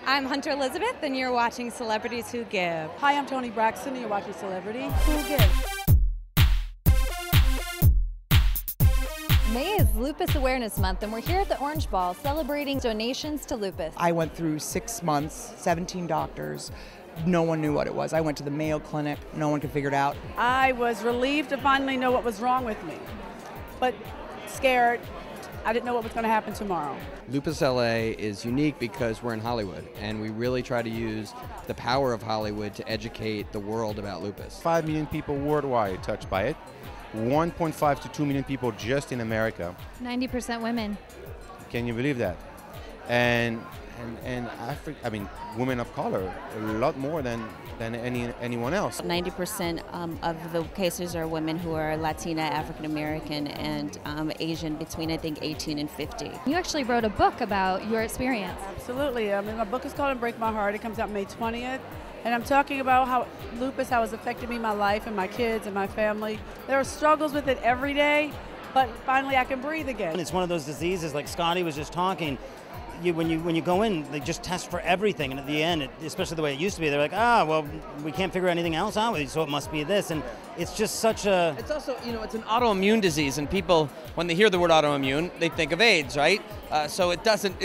I'm Hunter Elizabeth, and you're watching Celebrities Who Give. Hi, I'm Toni Braxton, and you're watching Celebrity Who Give. May is Lupus Awareness Month, and we're here at the Orange Ball celebrating donations to lupus. I went through 6 months, 17 doctors. No one knew what it was. I went to the Mayo Clinic. No one could figure it out. I was relieved to finally know what was wrong with me, but scared. I didn't know what was going to happen tomorrow. Lupus LA is unique because we're in Hollywood, and we really try to use the power of Hollywood to educate the world about lupus. 5 million people worldwide touched by it. 1.5 to 2 million people just in America. 90% women. Can you believe that? And women of color, a lot more than anyone else. 90% of the cases are women who are Latina, African American, and Asian between, I think, 18 and 50. You actually wrote a book about your experience. Absolutely. My book is called "And Break My Heart." It comes out May 20th. And I'm talking about how lupus, how it's affected me, my life, and my kids, and my family. There are struggles with it every day, but finally I can breathe again. It's one of those diseases, like Scotty was just talking, when you go in, they just test for everything, and at the end, especially the way it used to be, they're like, well, we can't figure anything else out with you, so it must be this, and it's just such a... It's also, it's an autoimmune disease, and people, when they hear the word autoimmune, they think of AIDS, right? So it doesn't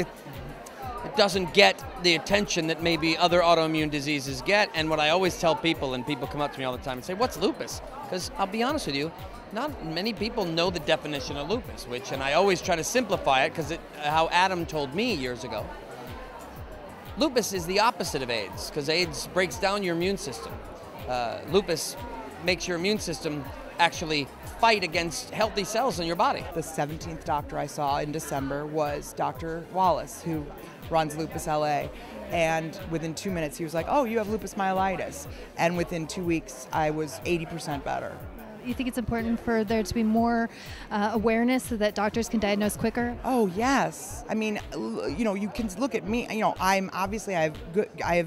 get the attention that maybe other autoimmune diseases get. And what I always tell people, and people come up to me all the time and say, what's lupus? Because I'll be honest with you, not many people know the definition of lupus, and I always try to simplify it because how Adam told me years ago. Lupus is the opposite of AIDS, because AIDS breaks down your immune system. Lupus makes your immune system actually fight against healthy cells in your body. The 17th doctor I saw in December was Dr. Wallace, who runs Lupus LA. And within 2 minutes, he was like, oh, you have lupus myelitis. And within 2 weeks, I was 80% better. You think it's important for there to be more awareness so that doctors can diagnose quicker? Oh yes. I mean, you can look at me. I'm obviously I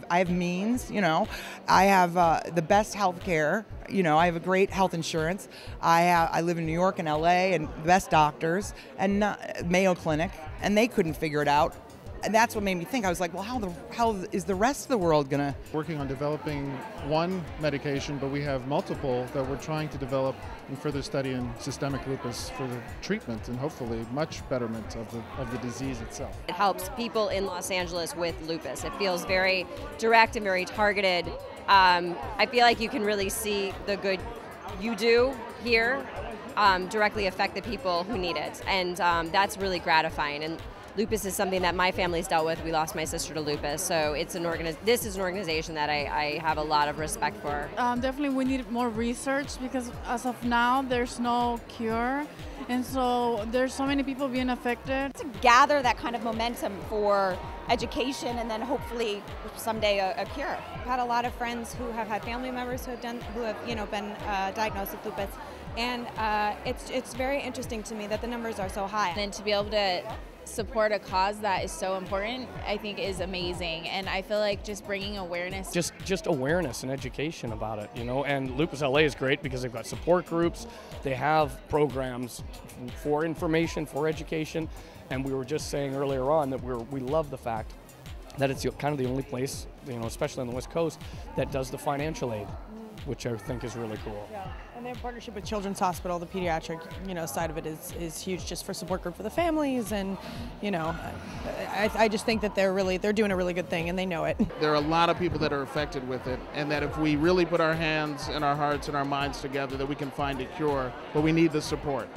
have means. I have the best health care. I have a great health insurance. I live in New York and LA, and the best doctors, and Mayo Clinic, and they couldn't figure it out. And that's what made me think. I was like, well, how is the rest of the world gonna? Working on developing one medication, but we have multiple that we're trying to develop and further study in systemic lupus for the treatment and hopefully much betterment of the disease itself. It helps people in Los Angeles with lupus. It feels very direct and very targeted. I feel like you can really see the good you do here directly affect the people who need it, and that's really gratifying. And lupus is something that my family's dealt with. We lost my sister to lupus, so this is an organization that I have a lot of respect for. Definitely we need more research, because as of now there's no cure, and so there's so many people being affected. To gather that kind of momentum for education and then hopefully someday a cure. I've had a lot of friends who have had family members who have been diagnosed with lupus, and it's very interesting to me that the numbers are so high. And to be able to support a cause that is so important, I think is amazing, and I feel like just bringing awareness. Just awareness and education about it, and Lupus LA is great because they've got support groups, they have programs for information, for education, and we were just saying earlier on that we love the fact that it's kind of the only place, especially on the West Coast, that does the financial aid, which I think is really cool. Yeah. And their partnership with Children's Hospital, the pediatric, side of it is huge, just for support group for the families, and I just think that they're doing a really good thing, and they know it. There are a lot of people that are affected with it, and that if we really put our hands and our hearts and our minds together, that we can find a cure, but we need the support.